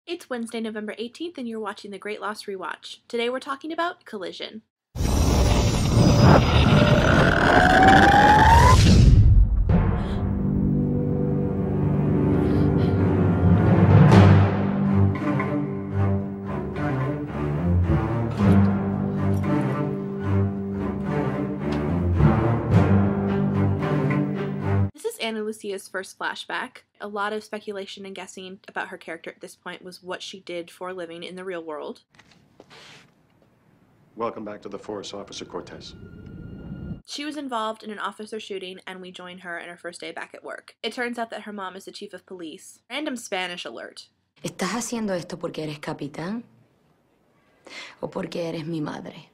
It's Wednesday, November 18th, and you're watching The Great Loss Rewatch. Today we're talking about Collision. Ana Lucia's first flashback. A lot of speculation and guessing about her character at this point was what she did for a living in the real world. Welcome back to the force, Officer Cortez. She was involved in an officer shooting, and we join her in her first day back at work. It turns out that her mom is the chief of police. Random Spanish alert. ¿Estás haciendo esto porque eres capitán? ¿O porque eres mi madre?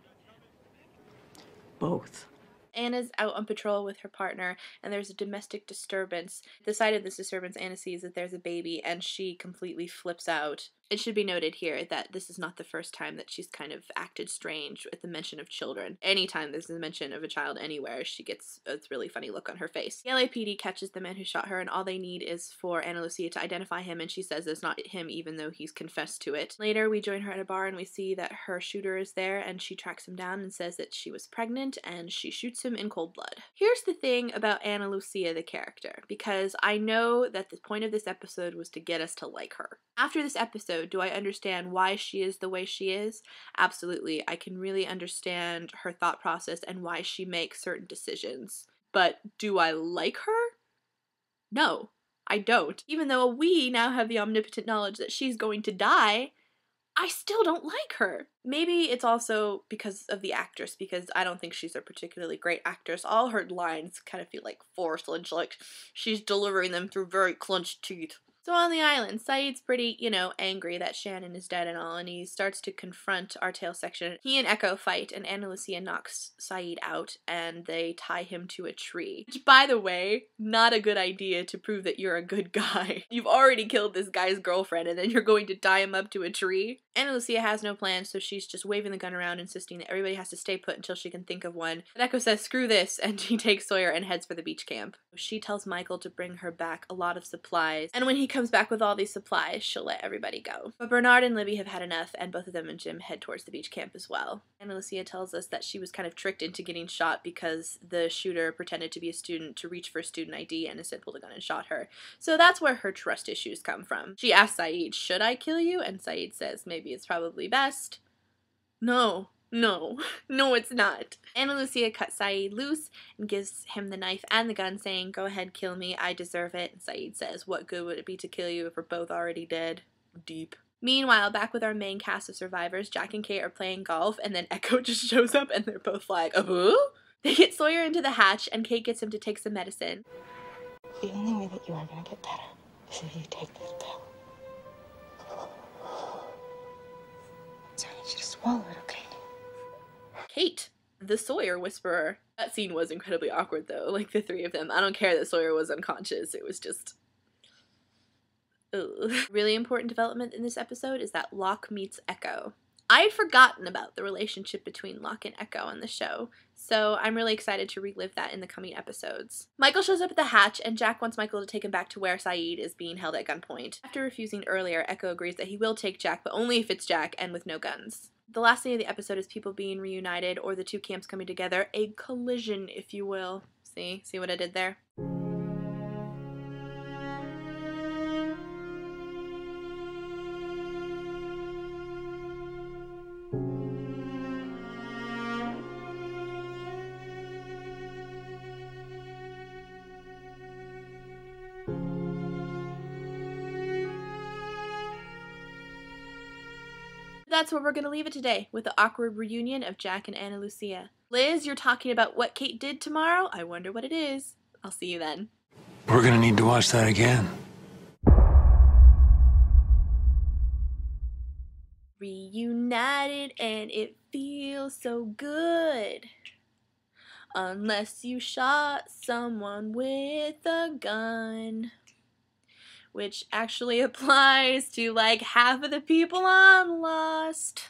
Both. Anna's out on patrol with her partner, and there's a domestic disturbance. At the side of this disturbance, Anna sees that there's a baby, and she completely flips out. It should be noted here that this is not the first time that she's kind of acted strange at the mention of children. Anytime there's a mention of a child anywhere, she gets a really funny look on her face. The LAPD catches the man who shot her, and all they need is for Ana Lucia to identify him, and she says it's not him even though he's confessed to it. Later, we join her at a bar, and we see that her shooter is there, and she tracks him down and says that she was pregnant, and she shoots him in cold blood. Here's the thing about Ana Lucia, the character, because I know that the point of this episode was to get us to like her. After this episode, do I understand why she is the way she is? Absolutely. I can really understand her thought process and why she makes certain decisions. But do I like her? No, I don't. Even though we now have the omnipotent knowledge that she's going to die, I still don't like her. Maybe it's also because of the actress, because I don't think she's a particularly great actress. All her lines kind of feel like forced, like she's delivering them through very clenched teeth. So on the island, Saeed's pretty, angry that Shannon is dead and all, and he starts to confront our tail section. He and Echo fight, and Ana Lucia knocks Saeed out, and they tie him to a tree. Which, by the way, not a good idea to prove that you're a good guy. You've already killed this guy's girlfriend, and then you're going to tie him up to a tree? Ana Lucia has no plan, so she's just waving the gun around, insisting that everybody has to stay put until she can think of one. But Echo says, screw this, and he takes Sawyer and heads for the beach camp. She tells Michael to bring her back a lot of supplies, and when he comes back with all these supplies, she'll let everybody go. But Bernard and Libby have had enough, and both of them and Jim head towards the beach camp as well. Ana Lucia tells us that she was kind of tricked into getting shot because the shooter pretended to be a student to reach for a student ID and instead pulled a gun and shot her. So that's where her trust issues come from. She asks Saeed, should I kill you? And Saeed says, maybe it's probably best. No, it's not. Ana Lucia cuts Saeed loose and gives him the knife and the gun, saying, go ahead, kill me, I deserve it. And Saeed says, what good would it be to kill you if we're both already dead? Deep. Meanwhile, back with our main cast of survivors, Jack and Kate are playing golf, and then Echo just shows up and they're both like, They get Sawyer into the hatch, and Kate gets him to take some medicine. The only way that you are going to get better is if you take this pill. So I need you to swallow it, okay? Kate, the Sawyer whisperer. That scene was incredibly awkward though, like the three of them. I don't care that Sawyer was unconscious, it was just... ugh. Really important development in this episode is that Locke meets Echo. I had forgotten about the relationship between Locke and Echo on the show, so I'm really excited to relive that in the coming episodes. Michael shows up at the hatch, and Jack wants Michael to take him back to where Saeed is being held at gunpoint. After refusing earlier, Echo agrees that he will take Jack, but only if it's Jack and with no guns. The last scene of the episode is people being reunited, or the two camps coming together. A collision, if you will. See what I did there? That's where we're going to leave it today, with the awkward reunion of Jack and Ana Lucia. Liz, you're talking about what Kate did tomorrow? I wonder what it is. I'll see you then. We're gonna need to watch that again. Reunited and it feels so good. Unless you shot someone with a gun. Which actually applies to like half of the people on Lost.